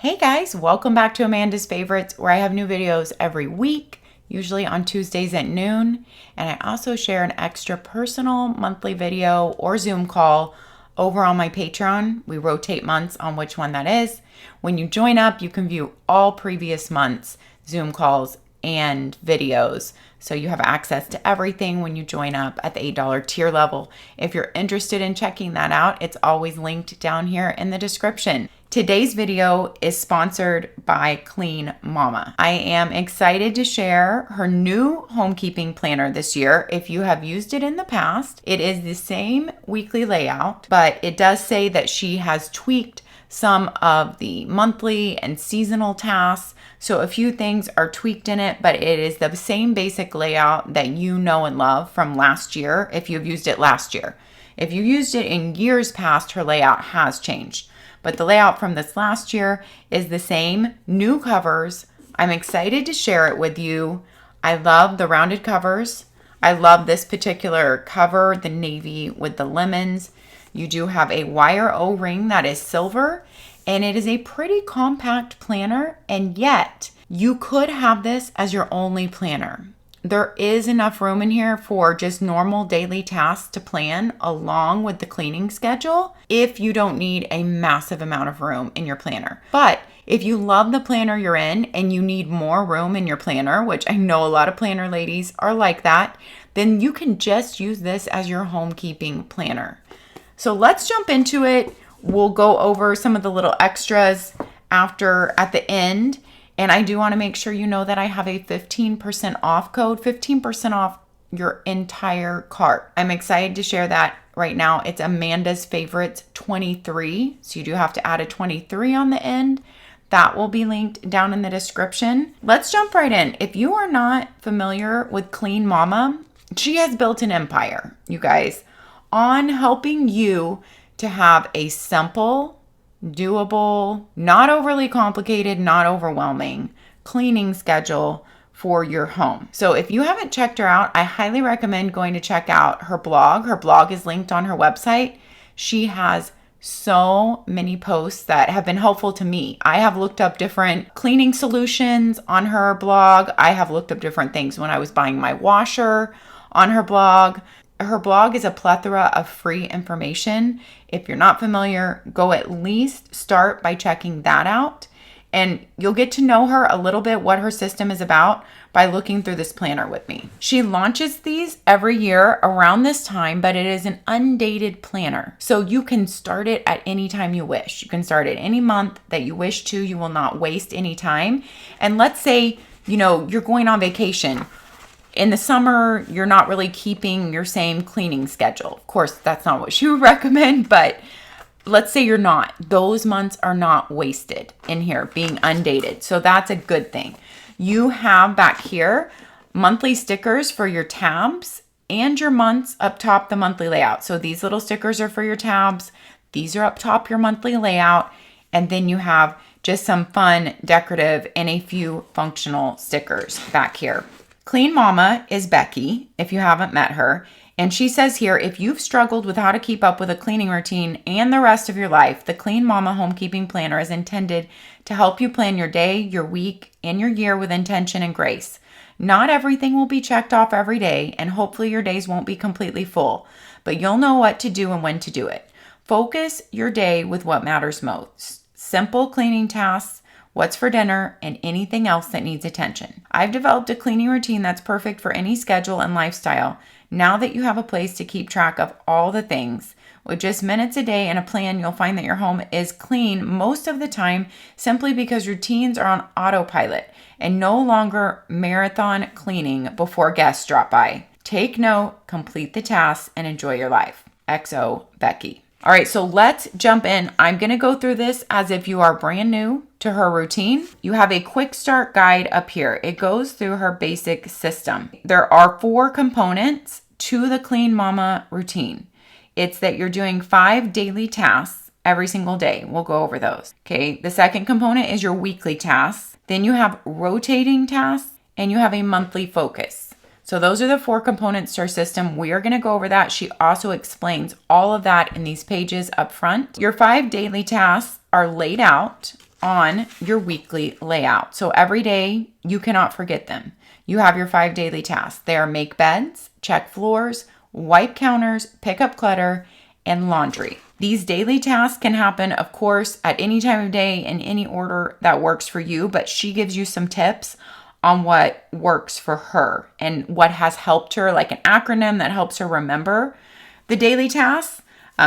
Hey guys, welcome back to Amanda's Favorites, where I have new videos every week, usually on Tuesdays at noon. And I also share an extra personal monthly video or Zoom call over on my Patreon. We rotate months on which one that is. When you join up, you can view all previous months' Zoom calls and videos. So you have access to everything when you join up at the $8 tier level. If you're interested in checking that out, it's always linked down here in the description. Today's video is sponsored by Clean Mama. I am excited to share her new homekeeping planner this year. If you have used it in the past, it is the same weekly layout, but it does say that she has tweaked some of the monthly and seasonal tasks. So a few things are tweaked in it, but it is the same basic layout that you know and love from last year if you've used it last year. If you used it in years past, her layout has changed. But the layout from this last year is the same, new covers. I'm excited to share it with you. I love the rounded covers. I love this particular cover, the navy with the lemons. You do have a wire O-ring that is silver, and it is a pretty compact planner, and yet you could have this as your only planner. There is enough room in here for just normal daily tasks to plan along with the cleaning schedule if you don't need a massive amount of room in your planner. But if you love the planner you're in and you need more room in your planner, which I know a lot of planner ladies are like that, then you can just use this as your homekeeping planner. So let's jump into it. We'll go over some of the little extras at the end. And I do want to make sure you know that I have a 15% off code, 15% off your entire cart. I'm excited to share that right now. It's Amandasfavorites 23. So you do have to add a 23 on the end. That will be linked down in the description. Let's jump right in. If you are not familiar with Clean Mama, she has built an empire, you guys, on helping you to have a simple, doable, not overly complicated, not overwhelming cleaning schedule for your home. So if you haven't checked her out, I highly recommend going to check out her blog. Her blog is linked on her website. She has so many posts that have been helpful to me. I have looked up different cleaning solutions on her blog. I have looked up different things when I was buying my washer on her blog. Her blog is a plethora of free information. If you're not familiar, go at least start by checking that out. And you'll get to know her a little bit, what her system is about, by looking through this planner with me. She launches these every year around this time, but it is an undated planner. So you can start it at any time you wish. You can start it any month that you wish to. You will not waste any time. And let's say, you're going on vacation. In the summer, you're not really keeping your same cleaning schedule. Of course, that's not what she would recommend, but let's say you're not. Those months are not wasted in here being undated. So that's a good thing. You have back here monthly stickers for your tabs and your months up top, the monthly layout. So these little stickers are for your tabs. These are up top, your monthly layout. And then you have just some fun, decorative, and a few functional stickers back here. Clean Mama is Becky, if you haven't met her. And she says here, if you've struggled with how to keep up with a cleaning routine and the rest of your life, the Clean Mama Homekeeping Planner is intended to help you plan your day, your week, and your year with intention and grace. Not everything will be checked off every day, and hopefully your days won't be completely full, but you'll know what to do and when to do it. Focus your day with what matters most. Simple cleaning tasks, what's for dinner, and anything else that needs attention. I've developed a cleaning routine that's perfect for any schedule and lifestyle. Now that you have a place to keep track of all the things, with just minutes a day and a plan, you'll find that your home is clean most of the time simply because routines are on autopilot and no longer marathon cleaning before guests drop by. Take note, complete the tasks, and enjoy your life. XO Becky. All right, so let's jump in. I'm going to go through this as if you are brand new to her routine. You have a quick start guide up here. It goes through her basic system. There are 4 components to the Clean Mama routine. It's that you're doing 5 daily tasks every single day. We'll go over those. Okay, the second component is your weekly tasks. Then you have rotating tasks and you have a monthly focus. So those are the 4 components to our system. We are going to go over that. She also explains all of that in these pages up front. Your 5 daily tasks are laid out on your weekly layout. So every day you cannot forget them. You have your 5 daily tasks. They are make beds, check floors, wipe counters, pick up clutter, and laundry. These daily tasks can happen, of course, at any time of day in any order that works for you, but she gives you some tips on what works for her and what has helped her, like an acronym that helps her remember the daily tasks.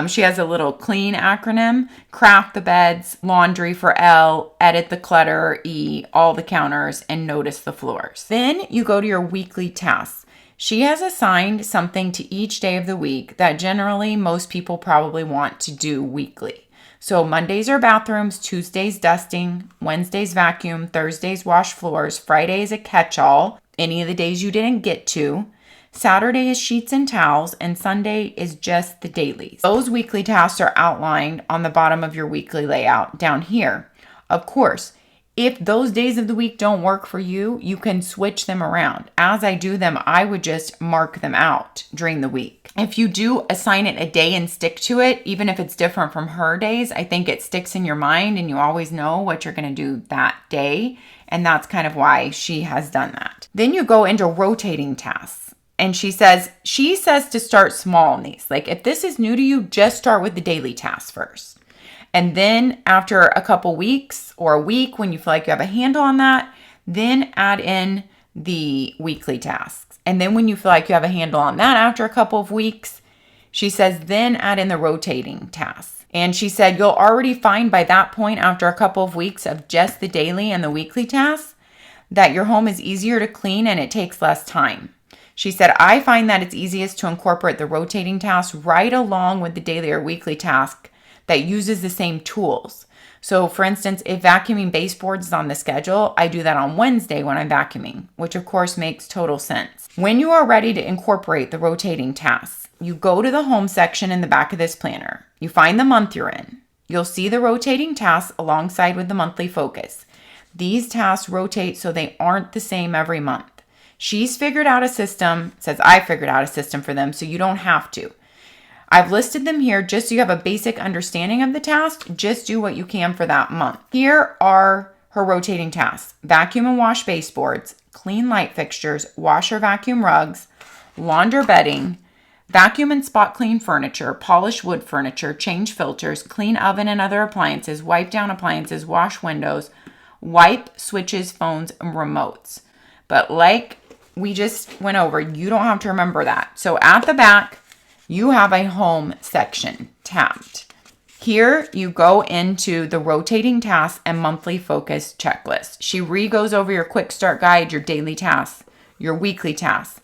She has a little clean acronym: craft the beds, laundry for L, edit the clutter, E, all the counters, and notice the floors. Then you go to your weekly tasks. She has assigned something to each day of the week that generally most people probably want to do weekly. So Mondays are bathrooms, Tuesdays dusting, Wednesdays vacuum, Thursdays wash floors, Friday is a catch-all, any of the days you didn't get to. Saturday is sheets and towels, and Sunday is just the dailies. Those weekly tasks are outlined on the bottom of your weekly layout down here. Of course, if those days of the week don't work for you, you can switch them around. As I do them, I would just mark them out during the week. If you do assign it a day and stick to it, even if it's different from her days, I think it sticks in your mind and you always know what you're going to do that day. And that's kind of why she has done that. Then you go into rotating tasks. And she says to start small in these. Like if this is new to you, just start with the daily tasks first. And then after a couple weeks or a week, when you feel like you have a handle on that, then add in the weekly tasks. And then when you feel like you have a handle on that after a couple of weeks, she says, then add in the rotating tasks. And she said, you'll already find by that point, after a couple of weeks of just the daily and the weekly tasks, that your home is easier to clean and it takes less time. She said, I find that it's easiest to incorporate the rotating tasks right along with the daily or weekly task that uses the same tools. So for instance, if vacuuming baseboards is on the schedule, I do that on Wednesday when I'm vacuuming, which of course makes total sense. When you are ready to incorporate the rotating tasks, you go to the home section in the back of this planner. You find the month you're in. You'll see the rotating tasks alongside with the monthly focus. These tasks rotate so they aren't the same every month. She's figured out a system, says I figured out a system for them, so you don't have to. I've listed them here just so you have a basic understanding of the task. Just do what you can for that month. Here are her rotating tasks: vacuum and wash baseboards, clean light fixtures, wash or vacuum rugs, launder bedding, vacuum and spot clean furniture, polish wood furniture, change filters, clean oven and other appliances, wipe down appliances, wash windows, wipe switches, phones, and remotes. But like we just went over, you don't have to remember that. So at the back, you have a home section tabbed. Here you go into the rotating tasks and monthly focus checklist. She goes over your quick start guide, your daily tasks, your weekly tasks,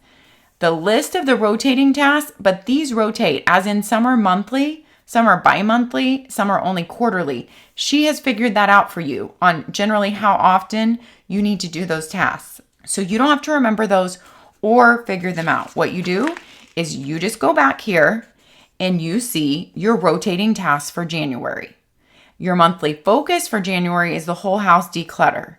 the list of the rotating tasks, but these rotate, as in some are monthly, some are bi-monthly, some are only quarterly. She has figured that out for you on generally how often you need to do those tasks. So you don't have to remember those or figure them out. What you do is you just go back here and you see your rotating tasks for January. Your monthly focus for January is the whole house declutter.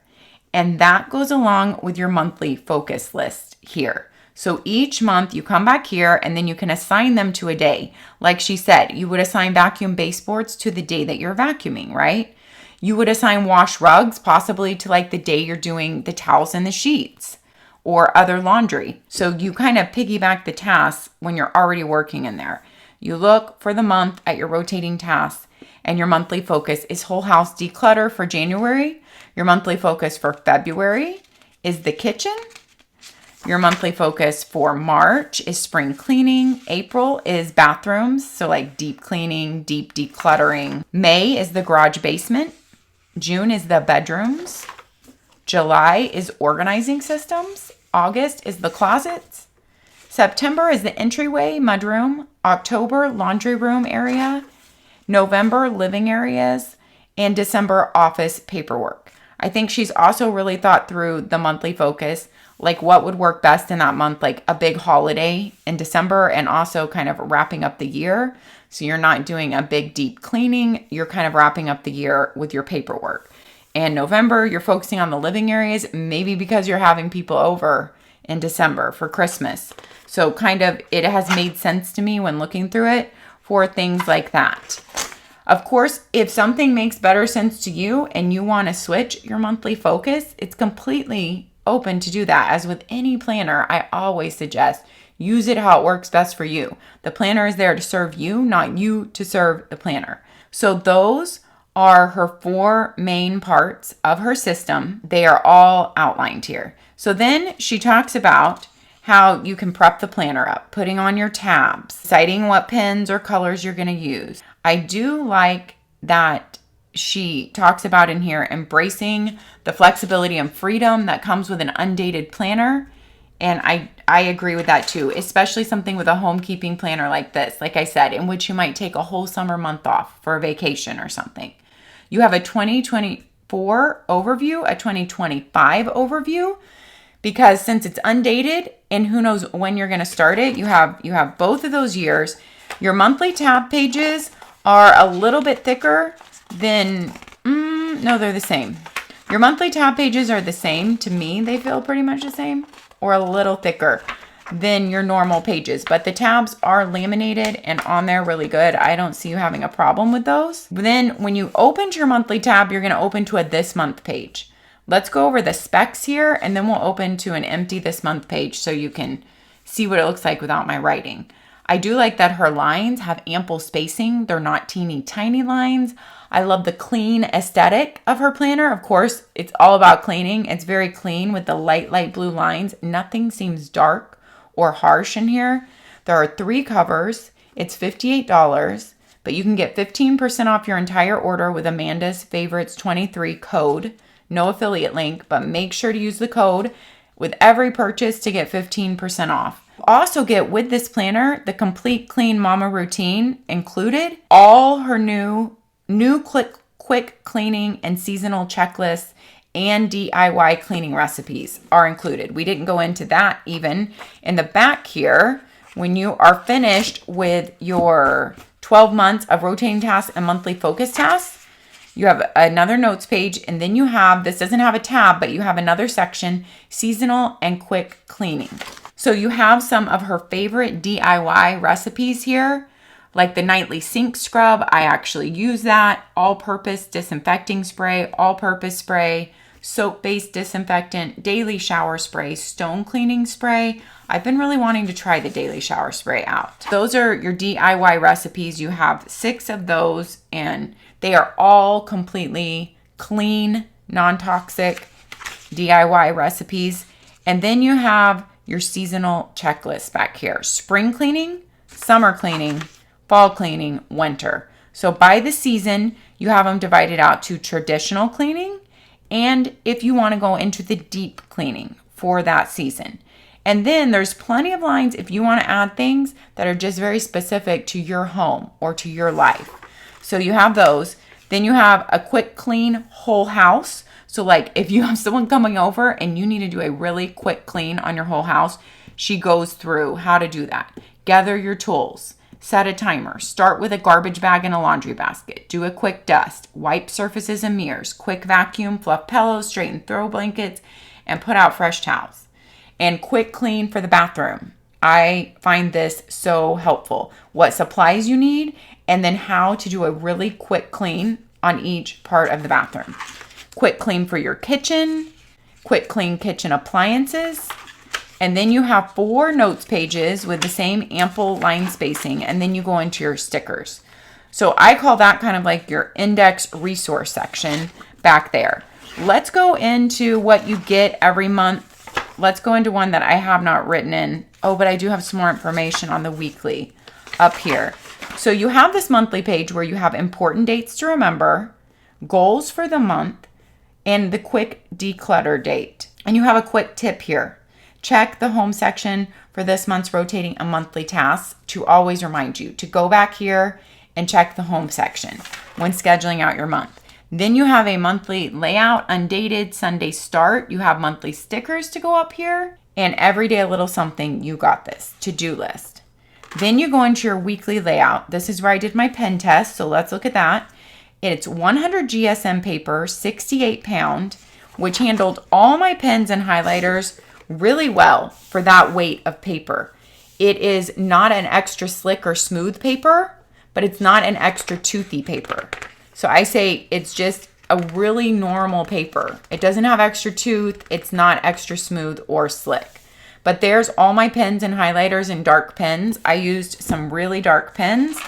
And that goes along with your monthly focus list here. So each month you come back here and then you can assign them to a day. Like she said, you would assign vacuum baseboards to the day that you're vacuuming, right? You would assign wash rugs possibly to like the day you're doing the towels and the sheets or other laundry. So you kind of piggyback the tasks when you're already working in there. You look for the month at your rotating tasks, and your monthly focus is whole house declutter for January. Your monthly focus for February is the kitchen. Your monthly focus for March is spring cleaning. April is bathrooms, so like deep cleaning, deep decluttering. May is the garage basement. June is the bedrooms. July is organizing systems. August is the closets. September is the entryway, mudroom. October, laundry room area. November, living areas. And December, office paperwork. I think she's also really thought through the monthly focus, like what would work best in that month, like a big holiday in December and also kind of wrapping up the year. So you're not doing a big deep cleaning, you're kind of wrapping up the year with your paperwork. And November, you're focusing on the living areas, maybe because you're having people over in December for Christmas. So kind of it has made sense to me when looking through it for things like that. Of course, if something makes better sense to you and you want to switch your monthly focus, it's completely open to do that. As with any planner, I always suggest use it how it works best for you. The planner is there to serve you, not you to serve the planner. So those are her 4 main parts of her system. They are all outlined here. So then she talks about how you can prep the planner up, putting on your tabs, deciding what pens or colors you're going to use. I do like that she talks about in here embracing the flexibility and freedom that comes with an undated planner. And I agree with that too, especially something with a homekeeping planner like this, like I said, in which you might take a whole summer month off for a vacation or something. You have a 2024 overview, a 2025 overview, because since it's undated and who knows when you're going to start it, you have both of those years. Your monthly tab pages are a little bit thicker than, no, they're the same. Your monthly tab pages are the same. To me, they feel pretty much the same, or a little thicker than your normal pages, but the tabs are laminated and on there really good. I don't see you having a problem with those. But then when you open to your monthly tab, you're going to open to a this month page. Let's go over the specs here, and then we'll open to an empty this month page so you can see what it looks like without my writing. I do like that her lines have ample spacing. They're not teeny tiny lines. I love the clean aesthetic of her planner. Of course, it's all about cleaning. It's very clean with the light blue lines. Nothing seems dark or harsh in here. There are 3 covers. It's $58, but you can get 15% off your entire order with Amanda's Favorites 23 code. No affiliate link, but make sure to use the code with every purchase to get 15% off. Also get with this planner the complete clean mama routine included. All her new quick cleaning and seasonal checklists and DIY cleaning recipes are included. We didn't go into that even. In the back here, when you are finished with your 12 months of rotating tasks and monthly focus tasks, you have another notes page, and then you have, this doesn't have a tab, but you have another section, seasonal and quick cleaning. So you have some of her favorite DIY recipes here, like the nightly sink scrub. I actually use that. All-purpose disinfecting spray, all-purpose spray, soap-based disinfectant, daily shower spray, stone cleaning spray. I've been really wanting to try the daily shower spray out. Those are your DIY recipes. You have 6 of those, and they are all completely clean, non-toxic DIY recipes. And then you have your seasonal checklist back here. Spring cleaning, summer cleaning, fall cleaning, winter. So by the season, you have them divided out to traditional cleaning, and if you want to go into the deep cleaning for that season. And then there's plenty of lines if you want to add things that are just very specific to your home or to your life. So you have those. Then you have a quick clean whole house. So like if you have someone coming over and you need to do a really quick clean on your whole house, she goes through how to do that. Gather your tools. Set a timer. Start with a garbage bag and a laundry basket. Do a quick dust. Wipe surfaces and mirrors. Quick vacuum. Fluff pillows. Straighten throw blankets. And put out fresh towels. And quick clean for the bathroom. I find this so helpful. What supplies you need, and then how to do a really quick clean on each part of the bathroom. Quick clean for your kitchen. Quick clean kitchen appliances. And then you have 4 notes pages with the same ample line spacing, and then you go into your stickers. So I call that kind of like your index resource section back there. Let's go into what you get every month. Let's go into one that I have not written in. Oh, but I do have some more information on the weekly up here. So you have this monthly page where you have important dates to remember, goals for the month, and the quick declutter date. And you have a quick tip here. Check the home section for this month's rotating and monthly tasks to always remind you to go back here and check the home section when scheduling out your month. Then you have a monthly layout, undated Sunday start. You have monthly stickers to go up here, and every day a little something. You got this to-do list. Then you go into your weekly layout. This is where I did my pen test, so let's look at that. It's 100 GSM paper, 68 pound, which handled all my pens and highlighters really well for that weight of paper. It is not an extra slick or smooth paper, but it's not an extra toothy paper. So I say it's just a really normal paper. It doesn't have extra tooth. It's not extra smooth or slick. But there's all my pens and highlighters and dark pens. I used some really dark pens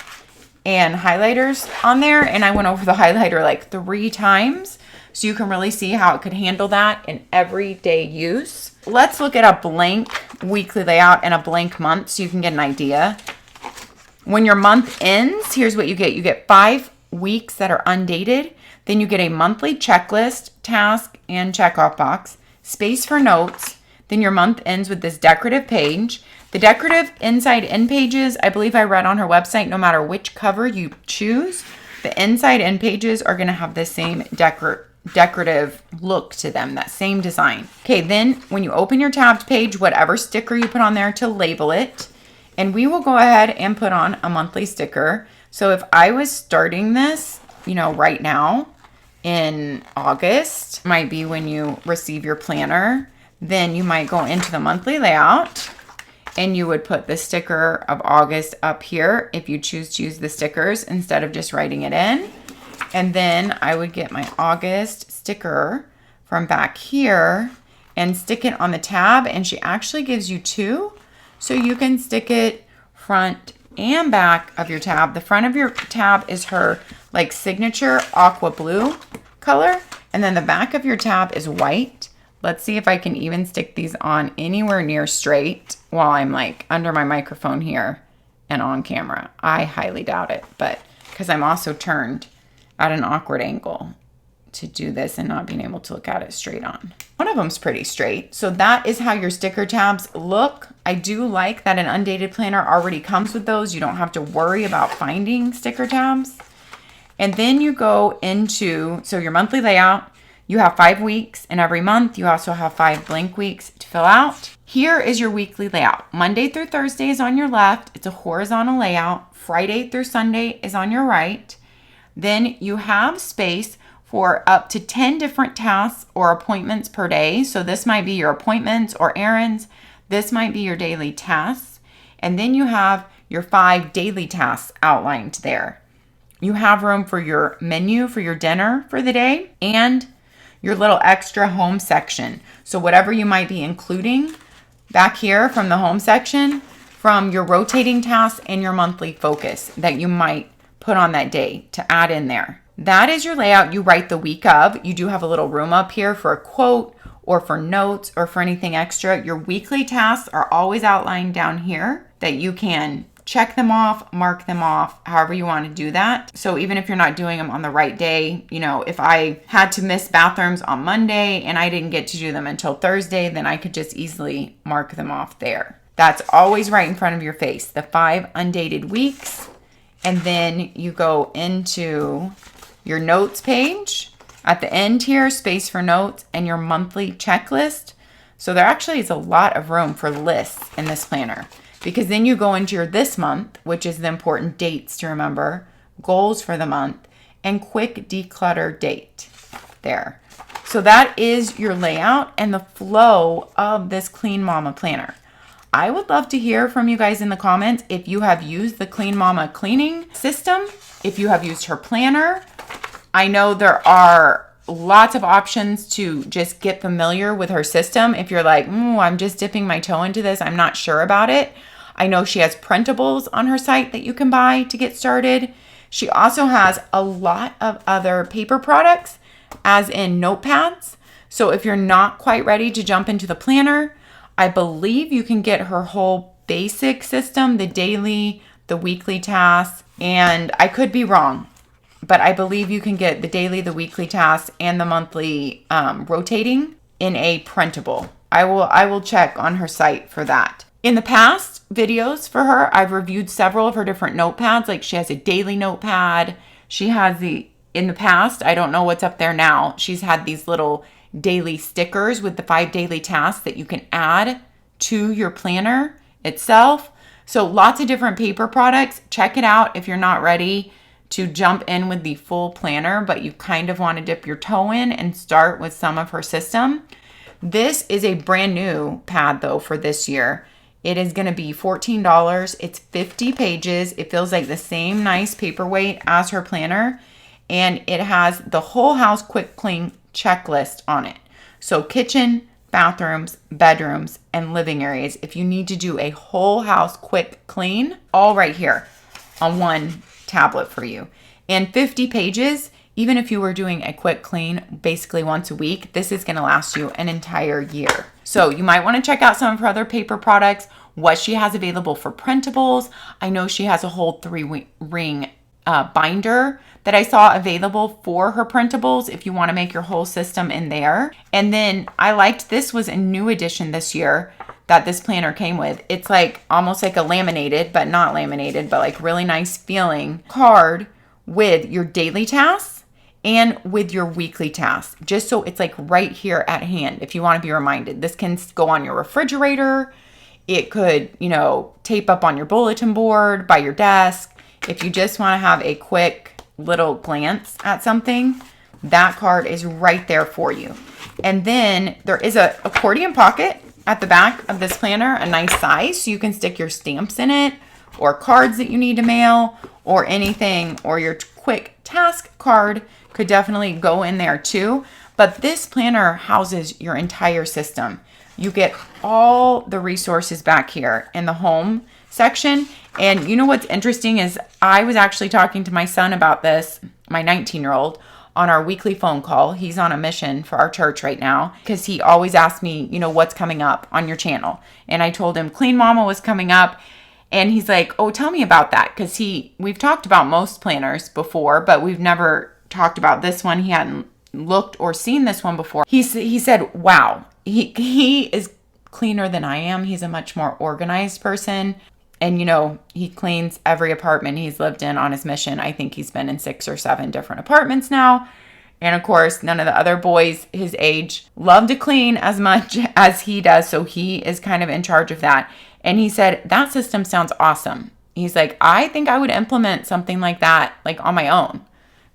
and highlighters on there, and I went over the highlighter like 3 times so you can really see how it could handle that in everyday use. Let's look at a blank weekly layout and a blank month so you can get an idea. When your month ends, here's what you get. You get 5 weeks that are undated. Then you get a monthly checklist, task, and checkoff box, space for notes. Then your month ends with this decorative page. The decorative inside end pages, I believe I read on her website, no matter which cover you choose, the inside end pages are going to have the same decorative look to them, that same design. Okay, then when you open your tabbed page, whatever sticker you put on there to label it, and we will go ahead and put on a monthly sticker. So if I was starting this, right now in August, might be when you receive your planner, then you might go into the monthly layout and you would put the sticker of August up here if you choose to use the stickers instead of just writing it in. And then I would get my August sticker from back here and stick it on the tab. And she actually gives you 2. So you can stick it front and back of your tab. The front of your tab is her like signature aqua blue color. And then the back of your tab is white. Let's see if I can even stick these on anywhere near straight while I'm like under my microphone here and on camera. I highly doubt it, but because I'm also turned at an awkward angle to do this and not being able to look at it straight on. One of them's pretty straight. So that is how your sticker tabs look. I do like that an undated planner already comes with those. You don't have to worry about finding sticker tabs. And then you go into, so your monthly layout, you have 5 weeks, and every month you also have 5 blank weeks to fill out. Here is your weekly layout. Monday through Thursday is on your left. It's a horizontal layout. Friday through Sunday is on your right. Then you have space for up to 10 different tasks or appointments per day. So this might be your appointments or errands. This might be your daily tasks. And then you have your 5 daily tasks outlined there. You have room for your menu for your dinner for the day and your little extra home section. So whatever you might be including back here from the home section, from your rotating tasks and your monthly focus that you might put on that day to add in there. That is your layout you write the week of. You do have a little room up here for a quote or for notes or for anything extra. Your weekly tasks are always outlined down here that you can check them off, mark them off, however you want to do that. So even if you're not doing them on the right day, if I had to miss bathrooms on Monday and I didn't get to do them until Thursday, then I could just easily mark them off there. That's always right in front of your face, the 5 undated weeks. And then you go into your notes page. At the end here, space for notes and your monthly checklist. So there actually is a lot of room for lists in this planner. Because then you go into your this month, which is the important dates to remember, goals for the month, and quick declutter date there. So that is your layout and the flow of this Clean Mama planner. I would love to hear from you guys in the comments if you have used the Clean Mama cleaning system, if you have used her planner. I know there are lots of options to just get familiar with her system. If you're like, I'm just dipping my toe into this, I'm not sure about it. I know she has printables on her site that you can buy to get started. She also has a lot of other paper products, as in notepads. So if you're not quite ready to jump into the planner, I believe you can get her whole basic system, the daily, the weekly tasks, and I could be wrong, but I believe you can get the daily, the weekly tasks, and the monthly rotating in a printable. I will check on her site for that. In the past videos for her, I've reviewed several of her different notepads. Like she has a daily notepad. She has in the past, I don't know what's up there now, she's had these little daily stickers with the 5 daily tasks that you can add to your planner itself. So lots of different paper products. Check it out if you're not ready to jump in with the full planner, but you kind of want to dip your toe in and start with some of her system. This is a brand new pad though for this year. it is going to be $14. It's 50 pages. It feels like the same nice paperweight as her planner. And it has the whole house quick clean checklist on it. So kitchen, bathrooms, bedrooms, and living areas. If you need to do a whole house quick clean, all right here on one tablet for you. And 50 pages, even if you were doing a quick clean basically once a week, this is going to last you an entire year. So you might want to check out some of her other paper products, what she has available for printables. I know she has a whole 3-ring binder that I saw available for her printables if you want to make your whole system in there. And then I liked, this was a new addition this year that this planner came with. It's like almost like a laminated, but not laminated, but like really nice feeling card with your daily tasks and with your weekly tasks, just so it's like right here at hand if you want to be reminded. This can go on your refrigerator. It could, tape up on your bulletin board, by your desk. If you just want to have a quick little glance at something, that card is right there for you. And then there is a accordion pocket at the back of this planner, a nice size, so you can stick your stamps in it or cards that you need to mail or anything, or your quick task card could definitely go in there too. But this planner houses your entire system. You get all the resources back here in the home section. And you know what's interesting is I was actually talking to my son about this, my 19-year-old, on our weekly phone call. He's on a mission for our church right now because he always asks me, what's coming up on your channel. And I told him Clean Mama was coming up. And he's like, oh, tell me about that. Because we've talked about most planners before, but we've never talked about this one. He hadn't looked or seen this one before. He said, wow, he is cleaner than I am. He's a much more organized person. And, he cleans every apartment he's lived in on his mission. I think he's been in 6 or 7 different apartments now. And of course, none of the other boys his age love to clean as much as he does. So he is kind of in charge of that. And he said, that system sounds awesome. He's like, I think I would implement something like that, like on my own,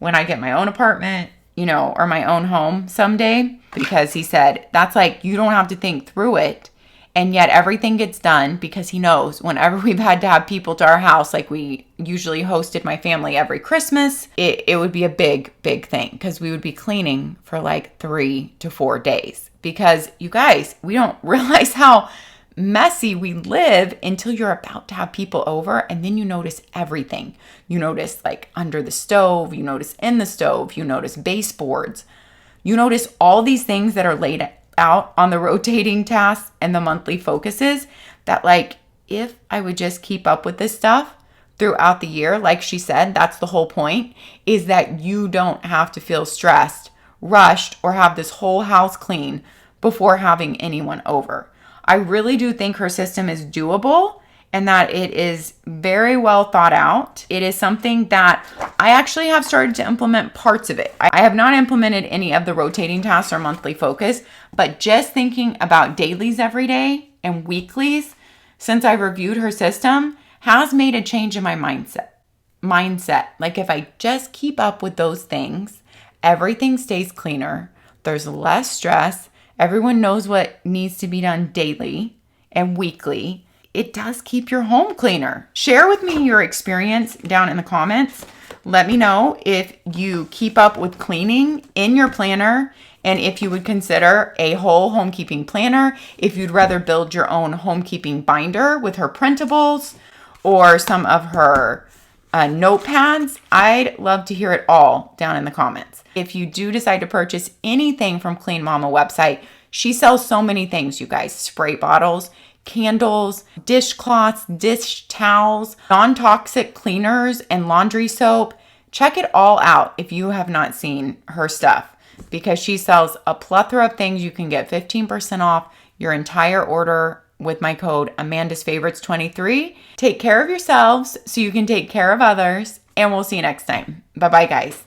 when I get my own apartment, or my own home someday. Because he said, that's like, you don't have to think through it. And yet everything gets done because he knows whenever we've had to have people to our house, like we usually hosted my family every Christmas, it would be a big, big thing because we would be cleaning for like 3 to 4 days. Because you guys, we don't realize how messy we live until you're about to have people over, and then you notice everything. You notice like under the stove, you notice in the stove, you notice baseboards, you notice all these things that are laid out on the rotating tasks and the monthly focuses that, like, if I would just keep up with this stuff throughout the year, like she said, that's the whole point, is that you don't have to feel stressed, rushed, or have this whole house clean before having anyone over. I really do think her system is doable and that it is very well thought out. It is something that I actually have started to implement parts of it. I have not implemented any of the rotating tasks or monthly focus, but just thinking about dailies every day and weeklies since I reviewed her system has made a change in my mindset. Like if I just keep up with those things, everything stays cleaner. There's less stress. Everyone knows what needs to be done daily and weekly. It does keep your home cleaner. Share with me your experience down in the comments. Let me know if you keep up with cleaning in your planner and if you would consider a whole homekeeping planner, if you'd rather build your own homekeeping binder with her printables or some of her notepads. I'd love to hear it all down in the comments. If you do decide to purchase anything from Clean Mama website, she sells so many things, you guys. Spray bottles, candles, dishcloths, dish towels, non-toxic cleaners, and laundry soap. Check it all out if you have not seen her stuff, because she sells a plethora of things. You can get 15% off your entire order with my code Amandasfavorites23. Take care of yourselves so you can take care of others, and we'll see you next time. Bye-bye, guys.